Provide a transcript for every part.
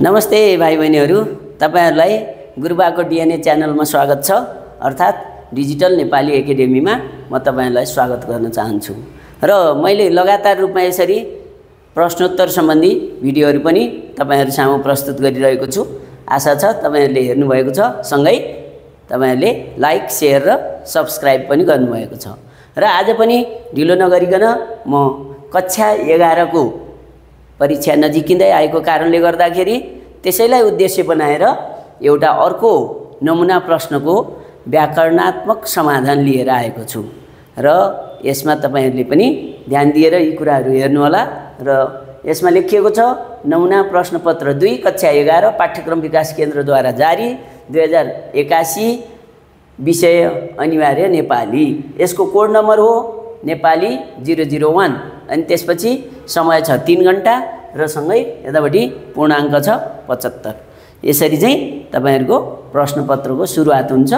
नमस्ते भाइ बहिनीहरू, तपाईहरुलाई गुरुबाको डिएनए च्यानलमा स्वागत छ। अर्थात् डिजिटल नेपाली एकेडेमीमा म तपाईहरुलाई स्वागत गर्न चाहन्छु। र मैले लगातार रूपमा यसरी प्रश्नोत्तर सम्बन्धी भिडियोहरू पनि तपाईहरु सामु प्रस्तुत गरिरहेको छु। आशा छ तपाईहरुले हेर्नु भएको छ, सँगै तपाईहरुले लाइक, शेयर र सब्स्क्राइब पनि गर्नुभएको छ। र आज पनि ढिलो नगरिकन म कक्षा 11 को परीक्षा नजिकिँदै आएको कारणले गर्दाखेरि त्यसैलाई उद्देश्य बनाएर एउटा अर्को नमुना प्रश्नको व्याकरणात्मक समाधान लिएर आएको छु। र यसमा तपाईहरुले पनि ध्यान दिएर यी कुराहरू हेर्नु होला। र यसमा लेखिएको छ नमुना प्रश्नपत्र 2 कक्षा 11 पाठ्यक्रम विकास केन्द्रद्वारा जारी 2081 विषय अनिवार्य नेपाली। यसको कोड नम्बर हो नेपाली 001 अनि त्यसपछि समय छ 3 घण्टा र सँगै यतापट्टि पूर्णाङ्क छ 75। यसरी चाहिँ तपाईहरुको प्रश्नपत्रको सुरुवात हुन्छ।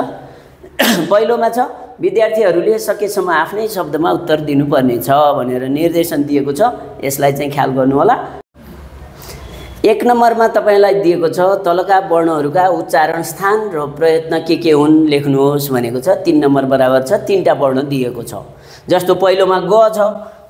पहिलोमा छ विद्यार्थीहरूले सकेसम्म आफ्नै शब्दमा उत्तर दिनुपर्ने छ भनेर निर्देशन दिएको छ। यसलाई चाहिँ ख्याल गर्नु होला। 1 नम्बरमा तपाईलाई दिएको छ तलका वर्णहरूका उच्चारण स्थान र प्रयत्न के हुन् लेख्नुहोस् भनेको छ। 3 नम्बर बराबर छ 3टा वर्ण दिएको छ। जस्तो पहिलोमा ग छ।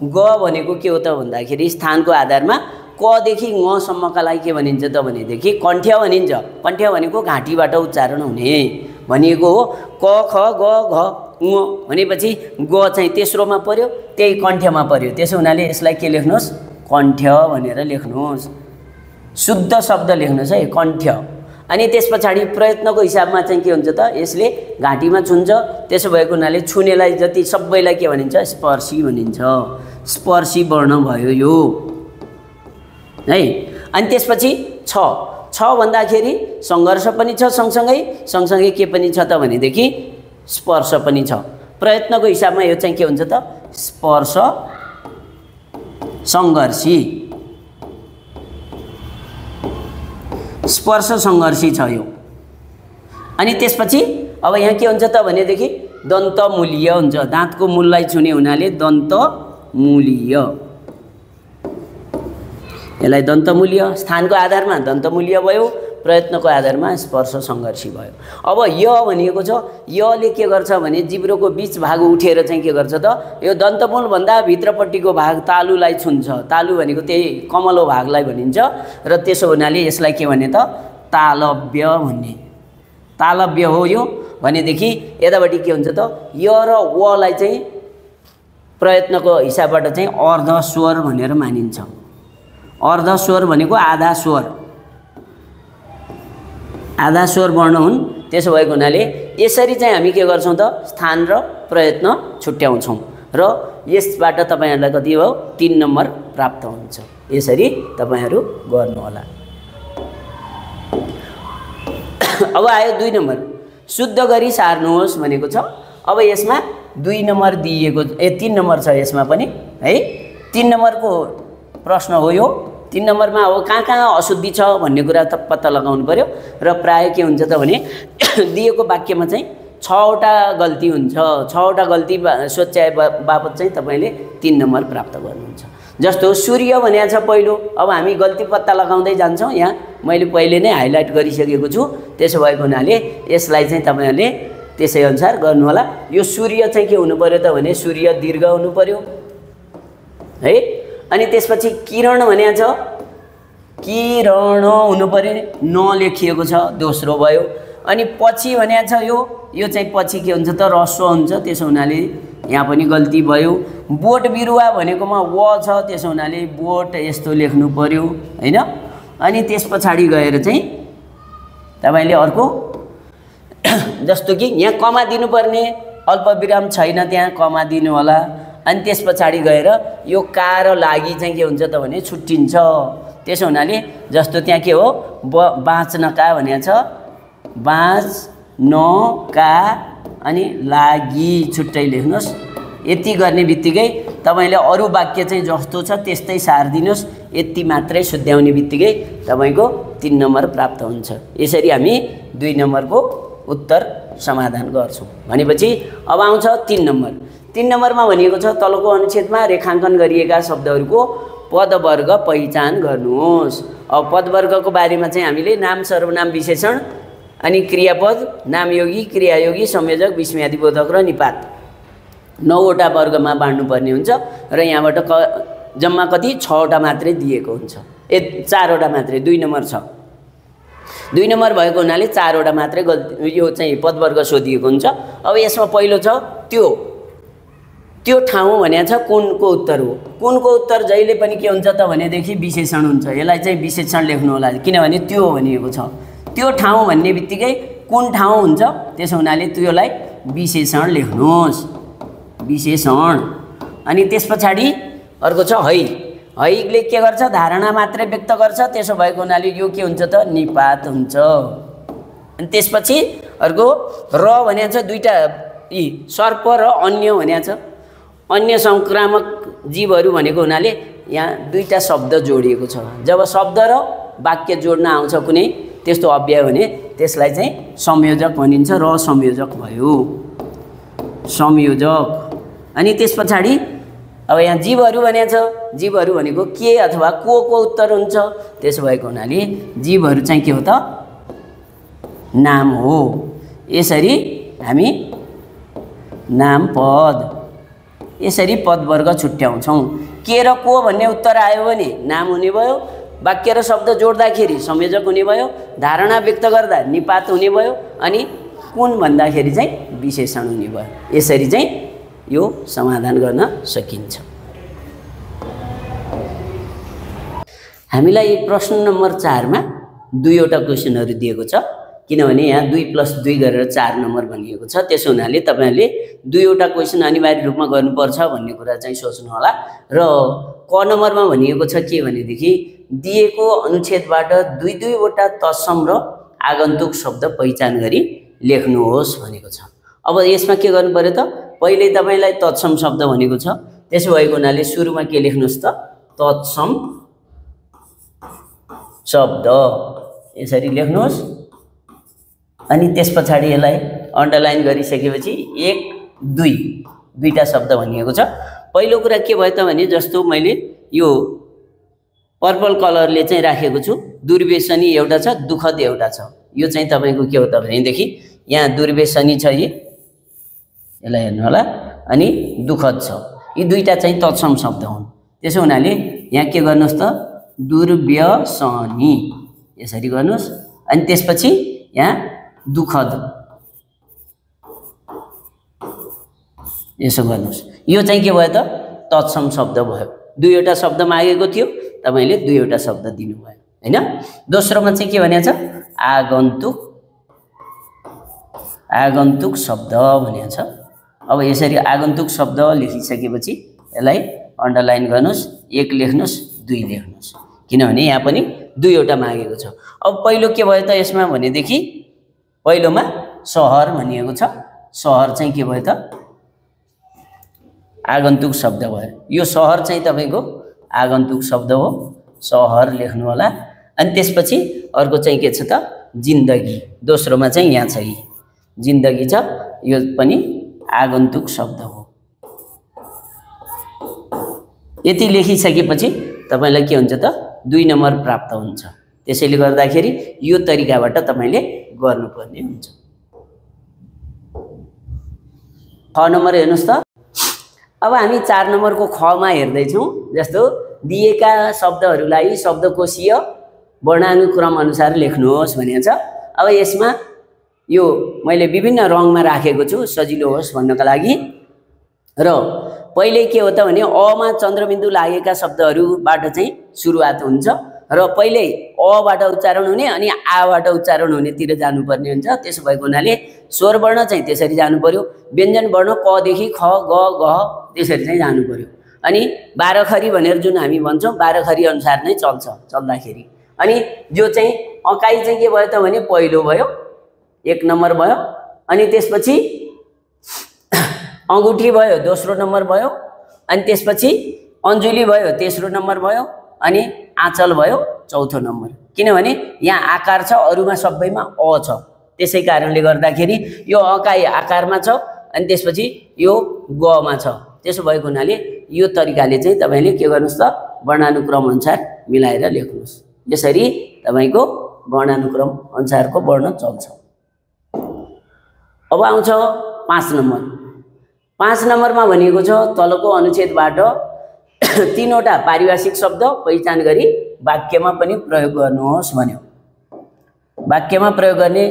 ग भनेको के हो त भन्दाखेरि स्थानको आधारमा क देखि ङ सम्मका लागि के भनिन्छ त भनेदेखि कण्ठ्य भनिन्छ। कण्ठ्य भनेको घाँटीबाट उच्चारण हुने भनिएको हो। क ख ग घ ङ भनेपछि ग चाहिँ तेस्रोमा पर्यो, त्यही कण्ठ्यमा पर्यो। त्यसो हुनाले यसलाई के लेख्नुहोस्? कण्ठ्य भनेर लेख्नुहोस्। शुद्ध शब्द लेख्नुहोस् है, कण्ठ्य। अनि त्यसपछि प्रयत्नको हिसाबमा चाहिँ के हुन्छ त यसले घाँटीमा छुन्छ। त्यसो भएको हुनाले छुनेलाई जति सबैलाई के भनिन्छ? स्पर्शी भनिन्छ। स्पर्शी वर्ण भयो यो है। अनि त्यसपछि छ भन्दाखेरि संघर्ष पनि छ, सँगसँगै के पनि छ त भनेदेखि स्पर्श पनि छ। प्रयत्नको हिसाबमा यो चाहिँ के हुन्छ त? स्पर्श संघर्षी। स्पर्श संघर्षी छ यो। अनि त्यसपछि अब यहाँ के हुन्छ त भनेदेखि दन्तमूल्य हुन्छ। दाँतको मूललाई छुने हुनाले दन्तमूल्य। यसलाई दन्तमूल्य। स्थानको आधारमा दन्तमूल्य भयो, प्रयत्नको आधारमा स्पर्श संघर्षी भयो। अब य भनिएको छ। यले के गर्छ भने जिब्रोको बीच भाग उठेर चाहिँ के गर्छ त यो दन्तमूल भन्दा भित्रपट्टिको भाग तालुलाई छुन्छ। तालु भनेको त्यही कमलो भागलाई भनिन्छ। र त्यसो हुनाले यसलाई के भने त तालव्य भन्ने। तालव्य हो यो भनेदेखि यतापट्टि के हुन्छ त य र व लाई चाहिँ प्रयत्नको हिसाबबाट चाहिँ अर्ध स्वर भनेर मानिन्छ। अर्ध स्वर भनेको आधा स्वर, आधा स्वर वर्ण हुन्। त्यसो भएको हुनाले यसरी चाहिँ हामी के गर्छौं त स्थान र प्रयत्न छुट्याउँछौं। र यसबाट तपाईहरुलाई कति हो? 3 नम्बर प्राप्त हुन्छ। यसरी तपाईहरु गर्नु होला। अब आयो 2 नम्बर। शुद्ध गरी सार्नुहोस् भनेको छ। अब यसमा 2 नम्बर दिएको 3 नम्बर छ यसमा पनि है। 3 नम्बरको प्रश्न हो यो। 3 नम्बरमा अब कहाँ अशुद्धि छ भन्ने कुरा त पत्ता लगाउनु पर्यो। र प्राय के हुन्छ त भने दिएको वाक्यमा चाहिँ 6वटा गल्ती हुन्छ। 6वटा गल्ती सोच्याए बापत चाहिँ तपाईले 3 नम्बर प्राप्त गर्नुहुन्छ। जस्तो सूर्य भनेको छ पहिलो। अब हामी गल्ती पत्ता लगाउँदै जान्छौं। यहाँ मैले पहिले नै हाइलाइट गरिसकेको छु। त्यसो भएको हुनाले यसलाई चाहिँ तपाईहरुले त्यसै अनुसार गर्नु होला। यो सूर्य चाहिँ के हुनु पर्यो त भने सूर्य दीर्घ हुनु पर्यो है। अनि त्यसपछि किरण भनेको छ। किरण हुनु पर्यो, न लेखिएको छ, दोस्रो भयो। अनि पछि भनेको छ यो चाहिँ पछि के हुन्छ त ह्रस्व हुन्छ। त्यसो हुनाले यहाँ पनि गल्ती भयो। बोट बिरुवा भनेकोमा व छ। त्यसो हुनाले बोट यस्तो लेख्नु पर्यो हैन। अनि त्यसपछि गएर चाहिँ तपाईले अर्को जस्तो कि यहाँ कमा दिनुपर्ने, अल्पविराम छैन त्यहाँ कमा दिनु होला। अनि त्यसपछि गएर यो का र लागि चाहिँ के हुन्छ त भने छुट्टिन्छ। त्यसो हुनाले जस्तो त्यहाँ के हो बाँच्न का भनेको छ। बाँच्न का अनि लागि छुट्टै लेख्नुहोस्। यति गर्ने बित्तिकै तपाईले अरु वाक्य चाहिँ जस्तो छ त्यस्तै सार्दिनुस्। यति मात्रै सुध्याउने बित्तिकै तपाईको 3 नम्बर प्राप्त हुन्छ। यसरी हामी 2 नम्बरको उत्तर समाधान गर्छौं। भनेपछि अब आउँछ 3 नम्बर। 3 नम्बरमा भनिएको छ तलको अनुच्छेदमा रेखाङ्कन गरिएका शब्दहरूको पदवर्ग पहिचान गर्नुहोस्। अब पदवर्गको बारेमा चाहिँ हामीले नाम, सर्वनाम, विशेषण अनि क्रियापद, नामयोगी, क्रियायोगी, संयोजक, विस्मयादिबोधक र निपात 9 वटा वर्गमा बाँड्नुपर्ने हुन्छ र यहाँबाट जम्मा कति 6 वटा मात्रै दिएको हुन्छ। 4 वटा मात्रै, 2 नम्बर छ। 2 नम्बर भएको हुनाले 4 वटा मात्रै यो चाहिँ पदवर्ग सोधिएको हुन्छ। अब यसमा पहिलो छ त्यो ठाउँ भनेको छ कुनको उत्तर हो। कुनको उत्तर जहिले पनि के हुन्छ त भनेदेखि विशेषण हुन्छ। यसलाई चाहिँ विशेषण लेख्नु होला, किनभने त्यो भनिएको छ। त्यो ठाउँ भन्ने बित्तिकै कुन ठाउँ हुन्छ, त्यसो हुनाले त्योलाई विशेषण लेख्नुहोस्, विशेषण। अनि त्यस पछाडि अर्को छ है। हैले के गर्छ, धारणा मात्रै व्यक्त गर्छ, त्यसो भएको हुनाले यो के हुन्छ त निपात हुन्छ। अनि त्यसपछि अर्को र भनेको छ दुईटा सर्प र अन्य भनेको छ। अन्य संक्रामक जीवहरू भनेको हुनाले यहाँ दुईटा शब्द जोडिएको छ। जब शब्द र वाक्य जोड्न आउँछ कुनै त्यस्तो अव्यय भने त्यसलाई चाहिँ संयोजक भनिन्छ, र संयोजक भयो, संयोजक। अनि त्यस पछाडि अब यहाँ जीवहरू भनेको छ। जीवहरू भनेको के अथवा को उत्तर हुन्छ, त्यसो भएको हुनाले जीवहरू चाहिँ के हो त नाम हो। यसरी हामी नाम पद यसरी पदवर्ग छुट्याउँछौँ। के र को भन्ने उत्तर आयो भने नाम हुने भयो, वाक्य र शब्द जोड्दाखेरि संयोजक हुने भयो, धारणा व्यक्त गर्दा निपात हुने भयो, अनि कुन भन्दाखेरि चाहिँ विशेषण हुने भयो। यसरी चाहिँ यो समाधान गर्न सकिन्छ। हामीलाई प्रश्न नम्बर 4 मा 2 वटा क्वेसनहरू दिएको छ, किनभने यहाँ 2 + 2 गरेर 4 नम्बर भनिएको छ। त्यसो हुनाले तपाईहरुले 2 वटा क्वेसन अनिवार्य रूपमा गर्नुपर्छ भन्ने कुरा चाहिँ सोच्नु होला। र क नम्बरमा भनिएको छ के भनेदेखि दिएको अनुच्छेदबाट 2 वटा तत्सम र आगन्तुक शब्द पहिचान गरी लेख्नुहोस् भनेको छ। अब यसमा के गर्नु पर्यो त, पहिले तपाईलाई तत्सम शब्द भनेको छ, त्यसो भएको हुनाले सुरुमा के लेख्नुहोस् त तत्सम शब्द यसरी लेख्नुहोस्। अनि त्यस पछाडि यसलाई अन्डरलाइन गरिसकेपछि 1 2 दुईटा शब्द भनिएको छ। पहिलो कुरा के भयो त भने जस्तो मैले यो पर्पल कलरले चाहिँ राखेको छु, दुर्व्यसनी एउटा छ, दुःखद एउटा छ। यो चाहिँ तपाईको के हो त भनेदेखि यहाँ दुर्व्यसनी छ, यसलाई हेर्नु होला, अनि दुःखद छ। यी दुईटा चाहिँ तत्सम शब्द हुन्। त्यसो हुनाले यहाँ के गर्नुहोस् त दुर्व्यसनी यसरी गर्नुहोस्। अनि त्यसपछि यहाँ दुःखद यसो गर्नुहोस्। यो चाहिँ के भयो त तत्सम शब्द भयो। 2 वटा शब्द मागेको थियो, तपाईले 2 वटा शब्द दिनुभयो हैन। दोस्रोमा चाहिँ के भनेको छ आगन्तुक शब्द भनेको छ। अब यसरी आगन्तुक शब्द लेखिसकेपछि यसलाई अन्डरलाइन गर्नुहोस्, 1 लेख्नुहोस्, 2 लेख्नुहोस्, किनभने यहाँ पनि 2 वटा मागेको छ। अब पहिलो के भयो त यसमा भनेदेखि पहिलोमा सहर भनिएको छ। सहर चाहिँ के भयो त आगन्तुक शब्द भयो। यो सहर चाहिँ तपाईको आगन्तुक शब्द हो, सहर लेख्नु होला। अनि त्यसपछि अर्को चाहिँ के छ त जिन्दगी। दोस्रोमा चाहिँ यहाँ छ जिन्दगी छ, यो पनि आगन्तुक शब्द हो। यति लेखिसकेपछि तपाईलाई के हुन्छ त 2 नम्बर प्राप्त हुन्छ। त्यसैले गर्दाखेरि यो तरिकाबाट तपाईले गर्नुपर्ने हुन्छ। ख नम्बर हेर्नुस् त। अब हामी 4 नम्बरको ख मा हेर्दै छौं। जस्तो दिएका शब्दहरूलाई शब्दकोशीय वर्णानुक्रम अनुसार लेख्नुहोस् भनेको छ। अब यसमा यो मैले विभिन्न रङमा राखेको छु सजिलो होस् भन्नको लागि। र पहिले के हो त भने अ मा चन्द्रबिन्दु लागेका शब्दहरूबाट चाहिँ सुरुवात हुन्छ र पहिले अ बाट उच्चारण हुने अनि आ बाट उच्चारण हुनेतिर जानुपर्ने हुन्छ। त्यसो भएको हुनाले स्वर वर्ण चाहिँ त्यसरी जानु पर्यो, व्यञ्जन वर्ण क देखि ख ग घ त्यसरी चाहिँ जानु पर्यो। अनि 12 खरी भनेर जुन हामी भन्छौं 12 खरी अनुसार नै चल्छ चल्दाखेरि। अनि जो चाहिँ अकाई चाहिँ के भयो त भने पहिलो भयो, 1 नम्बर भयो। अनि त्यसपछि अंगुठी भयो, दोस्रो नम्बर भयो। अनि त्यसपछि अञ्जुली भयो, तेस्रो नम्बर भयो। अनि आँचल भयो, चौथो नम्बर। किनभने यहाँ आकार छ, अरूमा सबैमा अ छ, त्यसै कारणले गर्दाखेरि यो अकाई आकारमा छ। अनि त्यसपछि यो ग मा छ। त्यसो भएको हुनाले यो तरिकाले चाहिँ तपाईले के गर्नुस् त वर्णानुक्रम अनुसार मिलाएर लेख्नुहोस्। यसरी तपाईको वर्णानुक्रम अनुसारको वर्ण चल्छ। अब आउँछ 5 नम्बर। 5 नम्बरमा भनिएको छ तलको अनुच्छेदबाट 3वटा पारिभाषिक शब्द पहिचान गरी वाक्यमा पनि प्रयोग गर्नुहोस् भन्यो। वाक्यमा प्रयोग गर्ने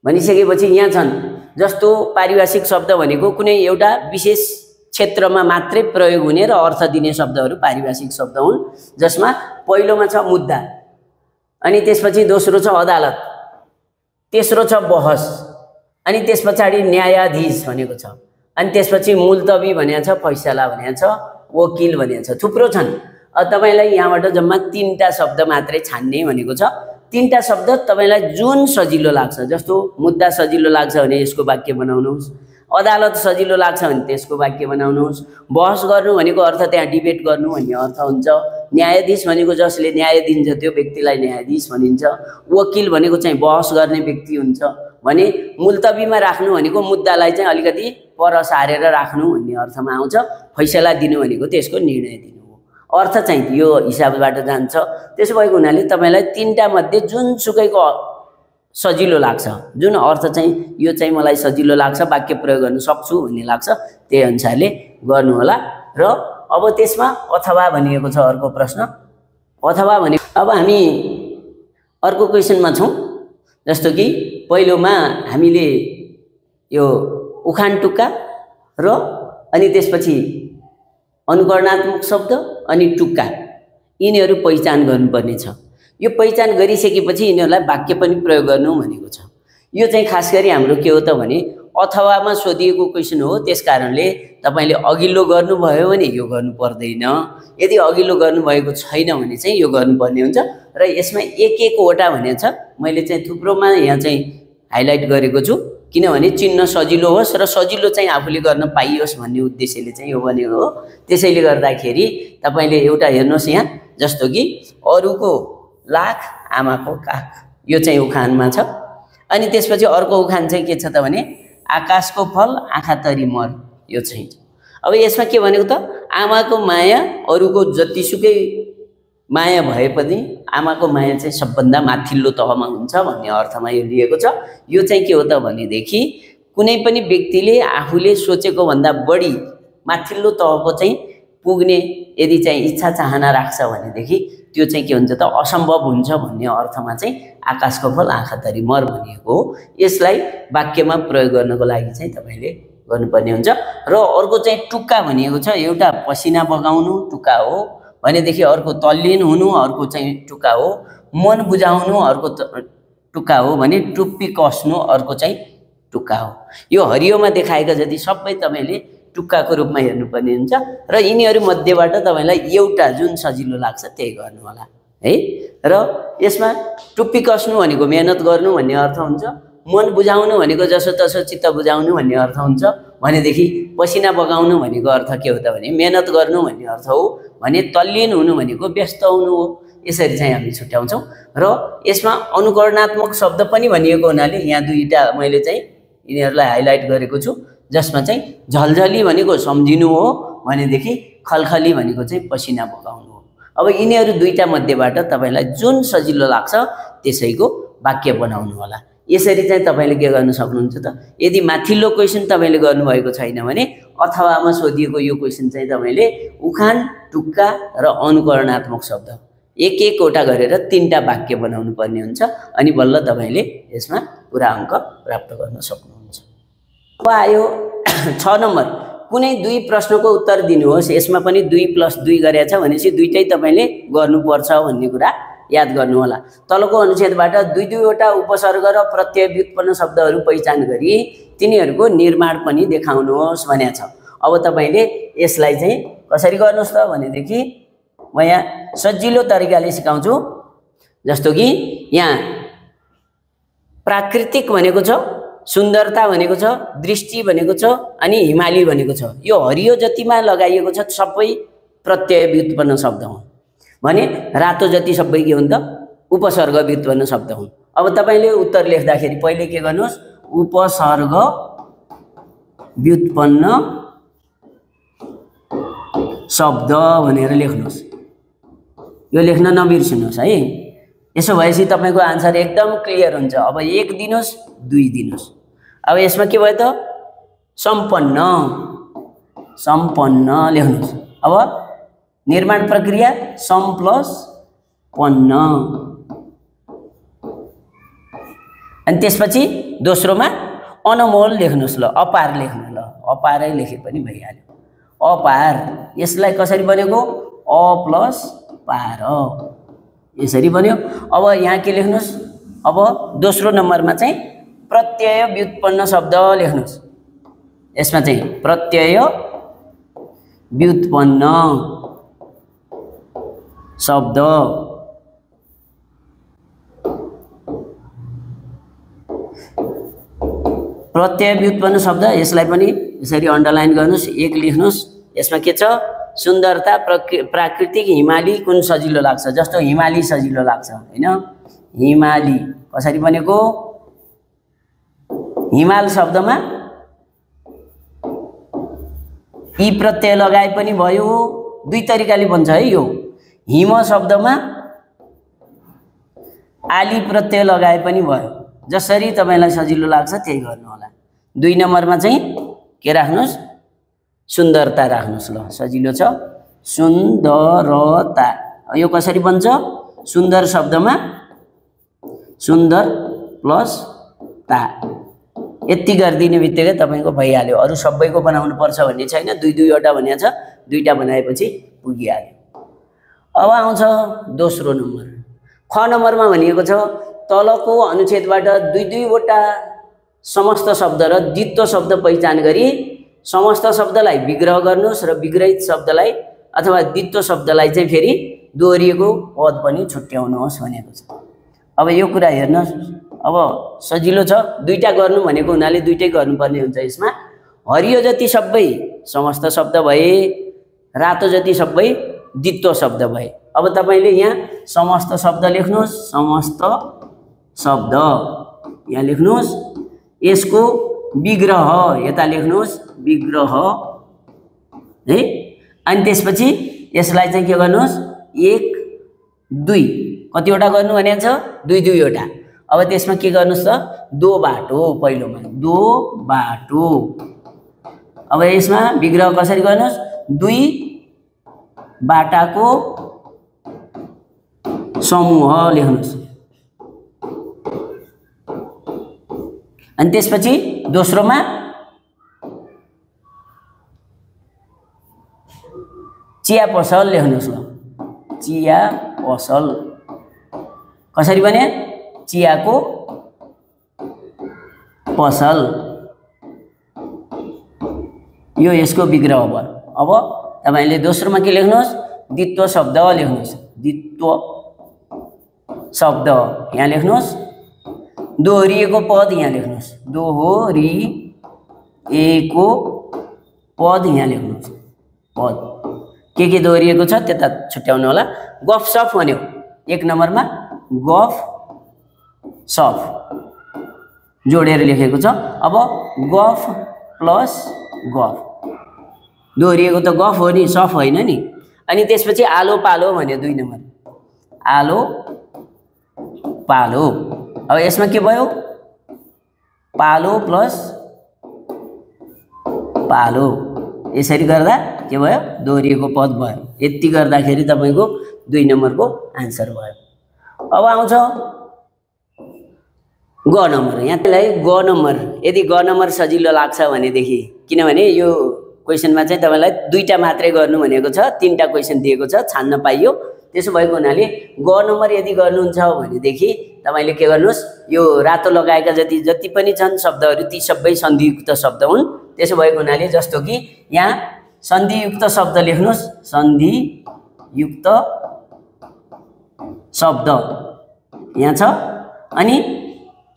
भनिसकेपछि यहाँ छन् जस्तो पारिभाषिक शब्द भनेको कुनै एउटा विशेष क्षेत्रमा मात्रै प्रयोग हुने र अर्थ दिने शब्दहरू पारिभाषिक शब्द हुन्, जसमा पहिलोमा छ मुद्दा, अनि त्यसपछि दोस्रो छ अदालत, तेस्रो छ बहस, अनि त्यसपछाडि न्यायाधीश भनेको छ, अनि त्यसपछि मुल्तवी भनेको छ, फैसला भनेको छ, वकिल भनेको छ, थुप्रो छन्। तपाईलाई यहाँबाट जम्मा 3टा शब्द मात्रै छान्ने भनेको छ। 3टा शब्द तपाईलाई जुन सजिलो लाग्छ, जस्तो मुद्दा सजिलो लाग्छ भने यसको वाक्य बनाउनुहोस्, अदालत सजिलो लाग्छ भने त्यसको वाक्य बनाउनुहोस्, बहस गर्नु भनेको अर्थ त्यहाँ डिबेट गर्नु भन्ने अर्थ हुन्छ, न्यायाधीश भनेको जसले न्याय दिन्छ त्यो व्यक्तिलाई न्यायाधीश भनिन्छ, वकिल भनेको चाहिँ बहस गर्ने व्यक्ति हुन्छ भने मुल्तवीमा राख्नु भनेको मुद्दालाई चाहिँ अलिकति पर सारेर राख्नु भन्ने अर्थमा आउँछ, फैसला दिनु भनेको त्यसको निर्णय दिनु हो। अर्थ चाहिँ यो हिसाबबाट जान्छ। त्यसो भएको हुनाले तपाईलाई 3टा मध्ये जुनसुकैको सजिलो लाग्छ, जुन अर्थ चाहिँ यो चाहिँ मलाई सजिलो लाग्छ, वाक्य प्रयोग गर्न सक्छु भन्ने लाग्छ, त्यही अनुसारले गर्नु होला। र अब त्यसमा अथवा भनिएको छ अर्को प्रश्न। अथवा भने अब हामी अर्को क्वेशनमा छौँ। जस्तो कि पहिलोमा हामीले यो उखान टुक्का र अनि त्यसपछि अनुकरणात्मक शब्द अनि टुक्का यिनीहरू पहिचान गर्नुपर्ने छ। यो पहिचान गरिसकेपछि यिनीहरूलाई वाक्य पनि प्रयोग गर्नु भनेको छ। यो चाहिँ खास गरी हाम्रो के हो त भने अथवामा सोधिएको क्वेशन हो, त्यसकारणले तपाईले अघिल्लो गर्नुभयो भने यो गर्नु पर्दैन, यदि अघिल्लो गर्नुभएको छैन भने चाहिँ यो गर्नुपर्ने हुन्छ। र यसमा एक वटा भनेको छ, मैले चाहिँ थुप्रोमा यहाँ चाहिँ हाइलाइट गरेको छु किनभने चिन्न सजिलो होस् र सजिलो चाहिँ आफूले गर्न पाइयोस् भन्ने उद्देश्यले चाहिँ यो बनेको हो। त्यसैले गर्दाखेरि तपाईले एउटा हेर्नुहोस् यहाँ, जस्तो कि अरूको लाख आमाको काख, यो चाहिँ उखानमा छ। अनि त्यसपछि अर्को उखान चाहिँ के छ त भने आकाशको फल आँखा तरी मर, यो चाहिँ। अब यसमा के भनेको त आमाको माया अरूको जतिसुकै माया भए पनि आमाको माया चाहिँ सबभन्दा माथिल्लो तहमा हुन्छ भन्ने अर्थमा यो लिएको छ। यो चाहिँ के हो त भनेदेखि कुनै पनि व्यक्तिले आफूले सोचेको भन्दा बढी माथिल्लो तहको चाहिँ पुग्ने यदि चाहिँ इच्छा चाहना राख्छ भनेदेखि त्यो चाहिँ के हुन्छ त असम्भव हुन्छ भन्ने अर्थमा चाहिँ आकाशको फल आँखा तरी मर भनिएको हो। यसलाई वाक्यमा प्रयोग गर्नको लागि चाहिँ तपाईले गर्नुपर्ने हुन्छ। र अर्को चाहिँ टुक्का भनिएको छ, एउटा पसिना बगाउनु टुक्का हो भनेदेखि अर्को तल्लीन हुनु अर्को चाहिँ टुक्का हो, मन बुझाउनु अर्को टुक्का हो भने टुप्पी कस्नु अर्को चाहिँ टुक्का हो। यो हरियोमा देखाएका जति सबै तपाईले टुक्काको रूपमा हेर्नुपर्ने हुन्छ र यिनीहरू मध्येबाट तपाईलाई एउटा जुन सजिलो लाग्छ त्यही गर्नु होला है। र यसमा टुप्पी कस्नु भनेको मेहनत गर्नु भन्ने अर्थ हुन्छ, मन बुझाउनु भनेको जसो तसो चित्त बुझाउनु भन्ने अर्थ हुन्छ भनेदेखि पसिना बगाउनु भनेको अर्थ के हो त भने मेहनत गर्नु भन्ने अर्थ हो भने तल्लीन हुनु भनेको व्यस्त हुनु हो। यसरी चाहिँ हामी छुट्याउँछौँ। र यसमा अनुकरणात्मक शब्द पनि भनिएको हुनाले यहाँ 2टा मैले चाहिँ यिनीहरूलाई हाइलाइट गरेको छु, जसमा चाहिँ झलझली भनेको सम्झिनु हो भनेदेखि खलखली भनेको चाहिँ पसिना बगाउनु हो। अब यिनीहरू 2टा मध्येबाट तपाईलाई जुन सजिलो लाग्छ त्यसैको वाक्य बनाउनु होला। यसरी चाहिँ तपाईले के गर्न सक्नुहुन्छ त, यदि माथिल्लो क्वेशन तपाईले गर्नुभएको छैन भने अथवामा सोधिएको यो क्वेशन चाहिँ तपाईले उखान टुक्का र अनुकरणात्मक शब्द एक-एकवटा गरेर 3टा वाक्य बनाउनु पर्ने हुन्छ अनि बल्ल तपाईले यसमा पुरा अङ्क प्राप्त गर्न सक्नुहुन्छ। अब आयो 6 नम्बर, कुनै 2 प्रश्नको उत्तर दिनुहोस्। यसमा पनि 2+2 गरेछ भनेपछि 2टै तपाईले गर्नुपर्छ भन्ने कुरा याद गर्नु होला। तलको अनुच्छेदबाट 2-2वटा उपसर्ग र प्रत्यय व्युत्पन्न शब्दहरू पहिचान गरी तिनीहरूको निर्माण पनि देखाउनुहोस् भनेको छ। अब तपाईले यसलाई चाहिँ कसरी गर्नुहोस् त भनेदेखि म यहाँ सजिलो तरिकाले सिकाउँछु। जस्तो कि यहाँ प्राकृतिक भनेको छ, सुन्दरता भनेको छ, दृष्टि भनेको छ अनि हिमाली भनेको छ। यो हरियो जतिमा लगाइएको छ सबै प्रत्यय व्युत्पन्न शब्द हुन् भने रातो जति सबै के हुन् त उपसर्ग व्युत्पन्न शब्द हुन्। अब तपाईले उत्तर लेख्दाखेरि पहिले के गर्नुहोस्, उपसर्ग व्युत्पन्न शब्द भनेर लेख्नुहोस्। यो लेख्न नबिर्सिनुहोस् है। यसो भएपछि तपाईको आन्सर एकदम क्लियर हुन्छ। अब 1 दिनुस् 2 दिनुस्। अब यसमा के भयो त सम्पन्न सम्पन्न लेख्नुस्। अब निर्माण प्रक्रिया सम प्लस पन्न अनि त्यसपछि दोस्रोमा अनमोल लेख्नुस्। ल अपार लेख्नु। ल अपारै लेखे पनि भइहाल्यो। अपार यसलाई कसरी बनेको अ प्लस पार यसरी बन्यो। अब यहाँ के लेख्नुस्। अब दोस्रो नम्बरमा चाहिँ प्रत्यय व्युत्पन्न शब्द लेख्नुस्। यसमा चाहिँ प्रत्यय व्युत्पन्न शब्द प्रत्यय व्युत्पन्न शब्द यसलाई पनि यसरी अन्डरलाइन गर्नुस्। 1 लेख्नुस्। यसमा के छ सुन्दरता प्राकृतिक हिमाली कुन सजिलो लाग्छ। जस्तो हिमाली सजिलो लाग्छ हैन। हिमाली कसरी बनेको हिमाल शब्दमा ई प्रत्यय लगाए पनि भयो। 2 तरिकाले बन्छ है यो। हिम शब्दमा आली प्रत्यय लगाए पनि भयो। जसरी तपाईलाई सजिलो लाग्छ त्यही गर्नु होला। 2 नम्बरमा चाहिँ के राख्नुस् सुन्दरता राख्नुस्। ल सजिलो छ सुन्दरता। यो कसरी बन्छ सुन्दर शब्दमा सुन्दर प्लस ता यति गरिदिने बित्तिकै तपाईको भइहाल्यो। अरु सबैको बनाउनु पर्छ भन्ने छैन। 2 वटा भनिया छ। 2टा बनाएपछि पुगिहाल्यो। अब आउँछ दोस्रो नम्बर। ख नम्बरमा भनिएको छ तलको अनुच्छेदबाट 2 वटा समस्त शब्द र द्वित्व शब्द पहिचान गरी समस्त शब्दलाई विग्रह गर्नुस् र विग्रहित शब्दलाई अथवा द्वित्व शब्दलाई चाहिँ फेरि दोहोरिएको पद पनि छुट्याउनुहोस् भनेको छ। अब यो कुरा हेर्नुस्। अब सजिलो छ। 2टा गर्नु भनेको हुनाले 2टै गर्नुपर्ने हुन्छ। यसमा हरियो जति सबै समस्त शब्द भए, रातो जति सबै द्वित्व शब्द भए। अब तपाईले यहाँ समस्त शब्द लेख्नुस्। समस्त शब्द यहाँ लेख्नुस्। यसको विग्रह यता लेख्नुस् विग्रह है। अनि त्यसपछि यसलाई चाहिँ के गर्नुस् 1 2 कतिवटा गर्नु भनेको छ 2 वटा। अब त्यसमा के गर्नुस् त दो बाटो पहिलोमा दो बाटो। अब यसमा विग्रह कसरी गर्नुस् 2 बाटाको समूह लेख्नुस्। अनि त्यसपछि दोस्रोमा चिया पसल लेख्नुस्। चिया पसल कसरी बने चियाको पसल। यो यसको विग्रह भयो। अब तपाईले दोस्रोमा के लेख्नुस् द्वित्व शब्द लेख्नुस्। द्वित्व शब्द यहाँ लेख्नुस्। दोहोरिएको पद यहाँ लेख्नुस्। दोहोरिएको पद यहाँ लेख्नुस्। पद के दोहोरिएको छ त्यता छुट्याउनु होला। गफ सफ भन्यो 1 नम्बरमा गफ सफ जोडेर लेखेको छ। अब गफ प्लस गफ दोहोरिएको त गफ हो नि सफ होइन नि। अनि त्यसपछि आलो पालो भन्यो 2 नम्बर आलो पालो। अब यसमा के भयो पालो प्लस पालो। यसरी गर्दा के भयो दोहोरिएको पद भयो। यति गर्दाखेरि तपाईको 2 नम्बरको आन्सर भयो। अब आउँछ ग नम्बर। यहाँलाई ग नम्बर यदि ग नम्बर सजिलो लाग्छ भनेदेखि किनभने यो क्वेशनमा चाहिँ तपाईलाई 2टा मात्रै गर्नु भनेको छ। 3टा क्वेशन दिएको छ छान्न पाइयो। त्यसो भएको हुनाले ग नम्बर यदि गर्नुहुन्छ भनेदेखि तपाईले के गर्नुस् यो रातो लगाएका जति पनि छन् शब्दहरू ती सबै सन्धियुक्त शब्द हुन्। त्यसो भएको हुनाले जस्तो कि यहाँ सन्धियुक्त शब्द लेख्नुस्। सन्धियुक्त शब्द यहाँ छ। अनि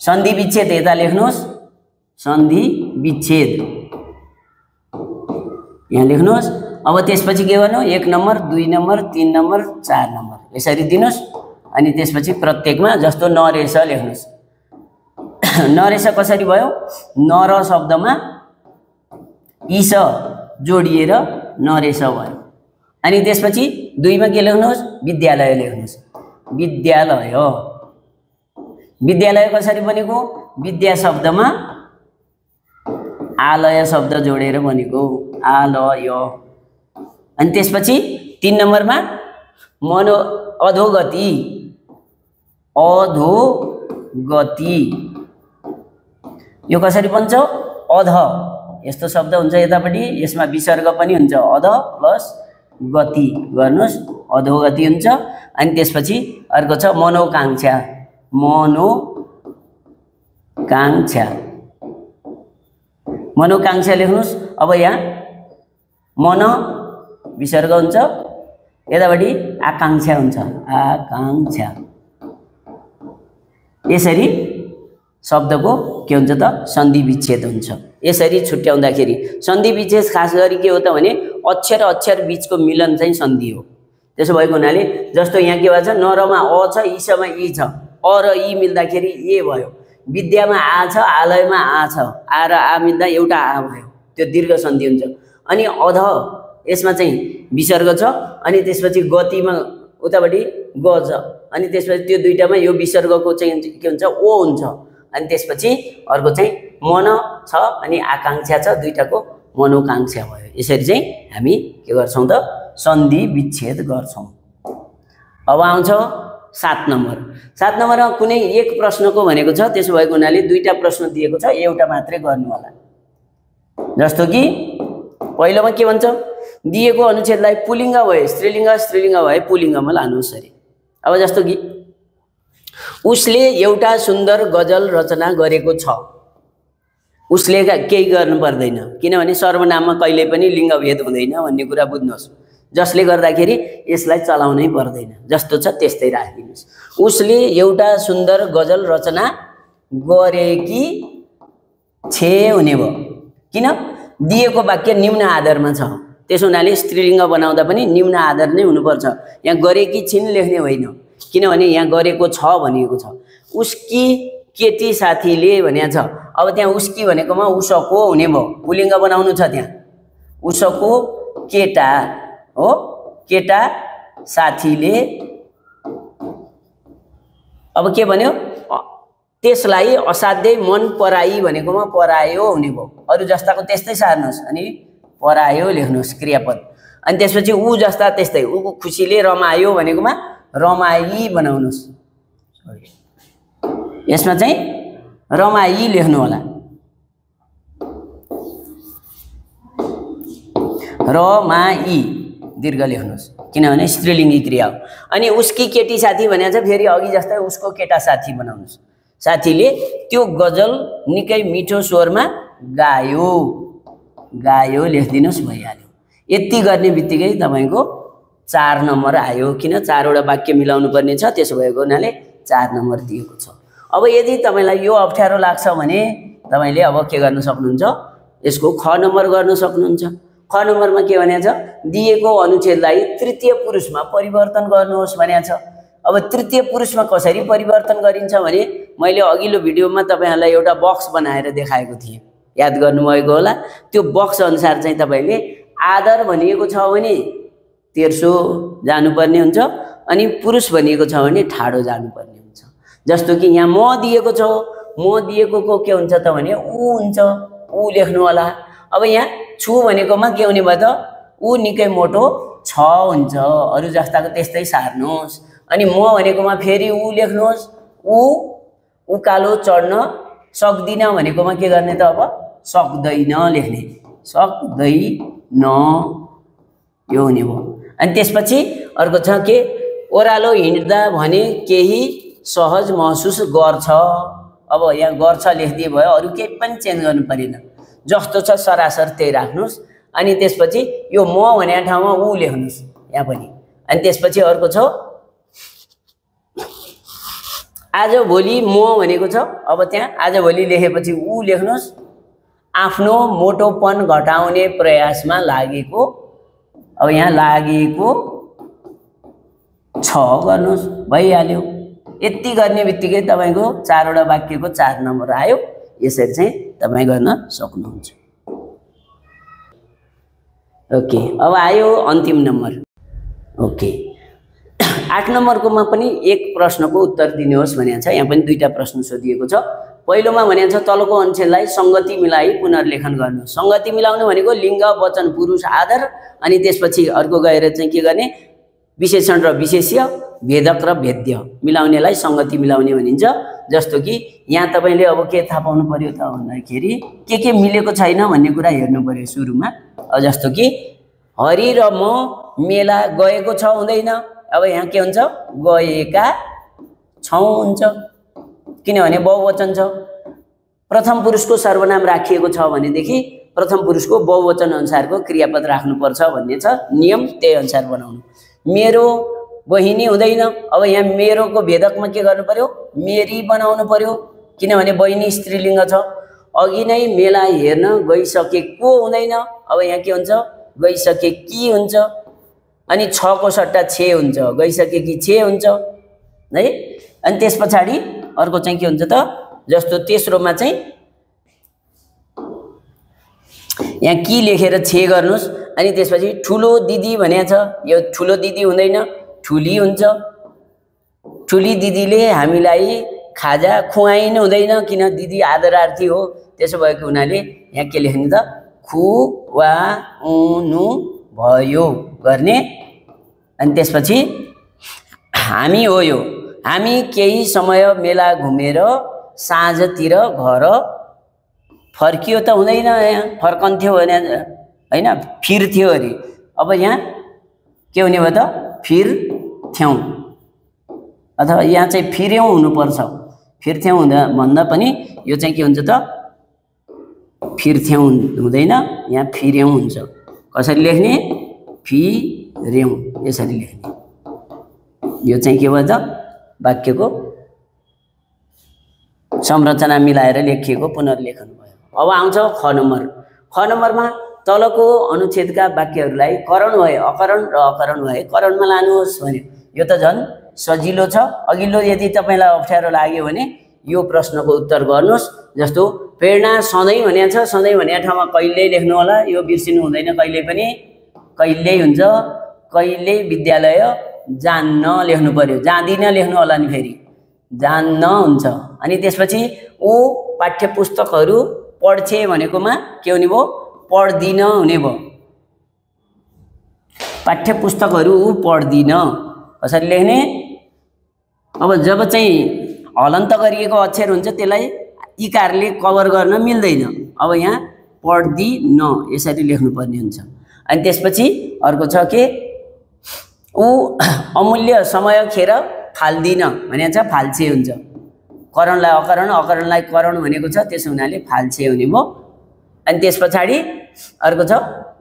सन्धि विच्छेद यता लेख्नुस्। सन्धि विच्छेद यहाँ लेख्नुस्। अब त्यसपछि के गर्नु 1 नम्बर 2 नम्बर 3 नम्बर 4 नम्बर यसरी दिनुस्। अनि त्यसपछि प्रत्येकमा जस्तो नरेश लेख्नुस्। नरेश कसरी भयो नर शब्दमा ईश जोडिएर नरेश भयो। अनि त्यसपछि 2 मा के लेख्नुहोस् विद्यालय लेख्नुहोस् विद्यालय विद्यालय कसरी बनेको विद्या शब्दमा आलय शब्द जोडेर बनेको आलय अनि त्यसपछि 3 नम्बरमा मनो अधोगति अधोगति यो कसरी बन्छ अध यस्तो शब्द हुन्छ यतापट्टि यसमा विसर्ग पनि हुन्छ अध प्लस गति गर्नुस् अधोगति हुन्छ अनि त्यसपछि अर्को छ मनोकांक्षा मनोकांक्षा मनोकांक्षा लेख्नुस् अब यहाँ मन विसर्ग हुन्छ यतापट्टि आकांक्षा हुन्छ आकांक्षा यसरी शब्दको के हुन्छ त सन्धि विच्छेद हुन्छ यसरी छुट्याउँदाखेरि सन्धि विच्छेद खास गरी के हो त भने अक्षर अक्षर बीचको मिलन चाहिँ सन्धि हो त्यसो भएको हुनाले जस्तो यहाँ के भन्छ नरमा अ छ ईसँग ई छ अ र ई मिल्दाखेरि ए भयो विद्यामा आ छ आलयमा आ छ आ र आ मिल्दा एउटा आ भयो त्यो दीर्घ सन्धि हुन्छ अनि अध यसमा चाहिँ विसर्ग छ अनि त्यसपछि गतिमा उतापट्टि ग छ अनि त्यसपछि त्यो दुईटामा यो विसर्गको चाहिँ के हुन्छ ओ हुन्छ अनि त्यसपछि अर्को चाहिँ मन छ अनि आकांक्षा छ दुईटाको मनोकांक्षा भयो यसरी चाहिँ हामी के गर्छौं त सन्धि विच्छेद गर्छौं अब आउँछ 7 नम्बर 7 नम्बरमा कुनै एक प्रश्नको भनेको छ त्यसो भएको हुनाले दुईटा प्रश्न दिएको छ एउटा मात्रै गर्नु होला जस्तो कि पहिलोमा के भन्छ दिएको अनुच्छेदलाई पुलिङ्ग भए स्त्रीलिङ्ग स्त्रीलिङ्ग भए पुलिङ्गमा लानुहोस् अरे अब जस्तो कि उसले एउटा सुन्दर गजल रचना गरेको छ उसले केही गर्नु पर्दैन किनभने सर्वनाममा कहिले पनि लिङ्ग भेद हुँदैन भन्ने कुरा बुझ्नुहोस् जसले गर्दाखेरि यसलाई चलाउनै पर्दैन जस्तो छ त्यस्तै राखिदिनुस् उसले एउटा सुन्दर गजल रचना गरेकी छे हुने भयो किन दिएको वाक्य निम्न आधारमा छ त्यसो हुनाले स्त्रीलिङ्ग बनाउँदा पनि निम्न आधार नै हुनुपर्छ यहाँ गरेकी छिन् लेख्ने होइन किनभने यहाँ गरेको छ भनिएको छ उसकी केटी साथीले भनेको छ अब त्यहाँ उसकी भनेकोमा उसको हुने भयो पुलिङ्ग बनाउनु छ त्यहाँ उसको केटा हो केटा साथीले अब के भन्यो त्यसलाई असाध्यै मन पराई भनेकोमा परायो हुने भयो अरु जस्ताको त्यस्तै सार्नुहोस् अनि परायो लेख्नुहोस् क्रियापद अनि त्यसपछि ऊ जस्ता त्यस्तै ऊको खुसीले रमायो भनेकोमा रमाई बनाउनुहोस् यसमा चाहिँ रमाई लेख्नु होला रमाई दीर्घ लेख्नुहोस् किनभने स्त्रीलिङ्गी क्रिया हो अनि उसकी केटी साथी भनेको छ फेरि अघि जस्तै उसको केटा साथी बनाउनुहोस् साथीले त्यो गजल निकै मिठो स्वरमा गायो गायो लेखिदिनुस् भइहाल्यो यति गर्ने बित्तिकै तपाईको 4 नम्बर आयो किन 4 वटा वाक्य मिलाउनु पर्ने छ त्यसो भएको हुनाले 4 नम्बर दिएको छ अब यदि तपाईलाई यो अप्ठ्यारो लाग्छ भने तपाईले अब के गर्न सक्नुहुन्छ यसको ख नम्बर गर्न सक्नुहुन्छ ख नम्बरमा के भनेको छ दिएको अनुच्छेदलाई तृतीय पुरुषमा परिवर्तन गर्नुहोस् भनेको छ अब तृतीय पुरुषमा कसरी परिवर्तन गरिन्छ भने मैले अघिल्लो भिडियोमा तपाईहरुलाई एउटा बक्स बनाएर देखाएको थिएँ याद गर्नुभएको होला त्यो बक्स अनुसार चाहिँ तपाईले आदर भनिएको छ भने तेर्सो जानुपर्ने हुन्छ अनि पुरुष भनिएको छ भने ठाडो जानुपर्ने हुन्छ जस्तो कि यहाँ म दिएको छ म दिएको को के हुन्छ त भने ऊ हुन्छ ऊ लेख्नु होला अब यहाँ छु भनेकोमा के हुने भयो त ऊ निकै मोटो छ हुन्छ अरु जस्ताको त्यस्तै सार्नुहोस् अनि म भनेकोमा फेरि ऊ लेख्नुहोस् ऊ उकालो चढ्न सक्दिन भनेकोमा के गर्ने त अब सक्दैन लेख्ने सक्दैन यो हुने भयो अनि त्यसपछि अर्को छ के ओरालो हिँड्दा भने केही सहज महसुस गर्छ अब यहाँ गर्छ लेख्दिए भयो अरु केही पनि चेन्ज गर्नु परेन जस्तो छ सरासर त्यही राख्नुस् अनि त्यसपछि यो म भन्ने ठाउँमा ऊ लेख्नुस् यहाँ पनि अनि त्यसपछि अर्को छ आज भोलि म भनेको छ अब त्यहाँ आज भोलि लेखेपछि ऊ लेख्नुस् आफ्नो मोटोपन घटाउने प्रयासमा लागेको अब यहाँ लागेको छ गर्नुस् भइहाल्यो यति गर्ने बित्तिकै तपाईको 4 वटा वाक्यको 4 नम्बर आयो यसरी चाहिँ तपाई गर्न सक्नुहुन्छ ओके अब आयो अन्तिम नम्बर ओके 8 नम्बरकोमा पनि एक प्रश्नको उत्तर दिनुहोस् भनेको छ। यहाँ पनि दुईटा प्रश्न सोधिएको छ। पहिलोमा भनेको छ तलको अनुच्छेदलाई संगति मिलाई पुनर्लेखन गर्नु। संगति मिलाउनु भनेको लिङ्ग वचन पुरुष आदर अनि त्यसपछि अर्को गएर चाहिँ के गर्ने विशेषण र विशेष्य भेदक र भेद्य मिलाउनेलाई संगति मिलाउने भनिन्छ। जस्तो कि यहाँ तपाईले अब के थाहा पाउनु पर्यो त भन्दाखेरि के मिलेको छैन भन्ने कुरा हेर्नु पर्यो सुरुमा। जस्तो कि हरि र म मेला गएको छ हुँदैन। अब यहाँ के हुन्छ गएका छौं हुन्छ किनभने बहुवचन छ। प्रथम पुरुषको सर्वनाम राखिएको छ भनेदेखि प्रथम पुरुषको बहुवचन अनुसारको क्रियापद राख्नुपर्छ भन्ने छ नियम। त्यही अनुसार बनाउनु। मेरो बहिनी हुँदैन। अब यहाँ मेरोको भेदकमा के गर्नु पर्यो मेरी बनाउनु पर्यो किनभने बहिनी स्त्रीलिङ्ग छ। अघि नै मेला हेर्न गइसकेको हुँदैन। अब यहाँ के हुन्छ गइसकेकी हुन्छ अनि छ को सट्टा छे हुन्छ गइसकेकी छे हुन्छ है। अनि त्यसपछि अर्को चाहिँ के हुन्छ त जस्तो तेस्रोमा चाहिँ यहाँ कि लेखेर छे गर्नुस् अनि त्यसपछि ठुलो दिदी भनेको छ। यो ठुलो दिदी हुँदैन ठुली हुन्छ। ठुली दिदीले हामीलाई खाजा खुवाइनु हुँदैन किन दिदी आदरार्थी हो। त्यसो भएको हुनाले यहाँ के लेख्ने त खुवाउनु भयो गर्ने। अनि त्यसपछि हामी हो यो हामी केही समय मेला घुमेर साँझतिर घर फर्कियो त हुँदैन। यहाँ फर्कन्थ्यो भने हैन फिर्थ्यो अरे। अब यहाँ के हुने भयो त फिर्थ्यौं अथवा यहाँ चाहिँ फिर्यौं हुनुपर्छ। फिर्थ्यौं हुँदा भन्दा पनि यो चाहिँ के हुन्छ त फिर्थ्यौं हुँदैन यहाँ फिर्यौं हुन्छ। कसरी लेख्ने फिर्यौं यसरी लेख्ने। यो चाहिँ के भयो त वाक्यको संरचना मिलाएर लेखिएको पुनर्लेखन भयो। अब आउँछ ख नम्बर। ख नम्बरमा तलको अनुच्छेदका वाक्यहरूलाई करण भए अकरण र अकरण भए करणमा लानुहोस् भन्यो। यो त झन् सजिलो छ। अघिल्लो यदि तपाईलाई अप्ठ्यारो लाग्यो भने यो प्रश्नको उत्तर गर्नुहोस्। जस्तो प्रेरणा सधैँ भनेको छ। सधैँ भनेको ठाउँमा कहिल्यै लेख्नु होला। यो बिर्सिनु हुँदैन कहिल्यै पनि। कहिल्यै हुन्छ कहिल्यै विद्यालय जान्न लेख्नु पर्यो। जाँदिन लेख्नु होला नि फेरि जान्न हुन्छ। अनि त्यसपछि ऊ पाठ्यपुस्तकहरू पढ्छे भनेकोमा के हुने भयो पढ्दिन हुने भयो। पाठ्यपुस्तकहरू ऊ पढ्दिन कसरी लेख्ने। अब जब चाहिँ हलन्त गरिएको अक्षर हुन्छ त्यसलाई इकारले कभर गर्न मिल्दैन। अब यहाँ पढ्दिन यसरी लेख्नुपर्ने हुन्छ। अनि त्यसपछि अर्को छ के ऊ अमूल्य समय खेर फाल्दिन भनेको छ फाल्छे हुन्छ। करणलाई अकरण अकरणलाई करण भनेको छ त्यसो हुनाले फाल्छे हुने भयो। अनि त्यसपछि अर्को छ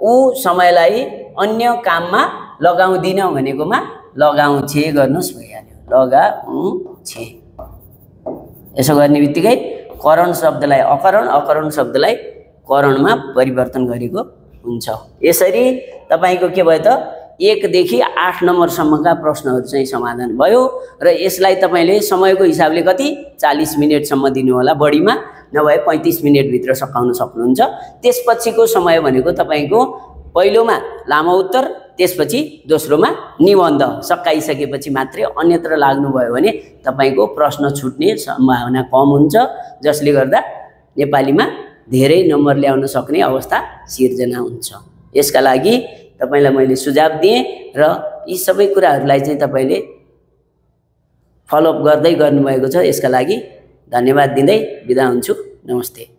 ऊ समयलाई अन्य काममा लगाउँदिन भनेकोमा लगाउँछे गर्नुस् भइहाल्यो लगाउँछे। यसो गर्ने बित्तिकै करण शब्दलाई अकरण अकरण शब्दलाई करणमा परिवर्तन गरेको हुन्छ। यसरी तपाईको के भयो त 1 देखि 8 नम्बरसम्मका प्रश्नहरू चाहिँ समाधान भयो। र यसलाई तपाईले समयको हिसाबले कति 40 मिनेटसम्म दिनु होला। बढीमा नभए 35 मिनेटभित्र सकाउन सक्नुहुन्छ। त्यसपछिको समय भनेको तपाईको पहिलोमा लामो उत्तर त्यसपछि दोस्रोमा निबन्ध सकाइसकेपछि मात्रै अन्यत्र लाग्नुभयो भने तपाईको प्रश्न छुट्ने सम्भावना कम हुन्छ। जसले गर्दा नेपालीमा धेरै नम्बर ल्याउन सक्ने अवस्था सिर्जना हुन्छ। यसका लागि तपाईलाई मैले सुझाव दिएँ र यी सबै कुराहरूलाई चाहिँ तपाईले फलोअप गर्दै गर्नुभएको छ। यसका लागि धन्यवाद दिँदै बिदा हुन्छु। नमस्ते।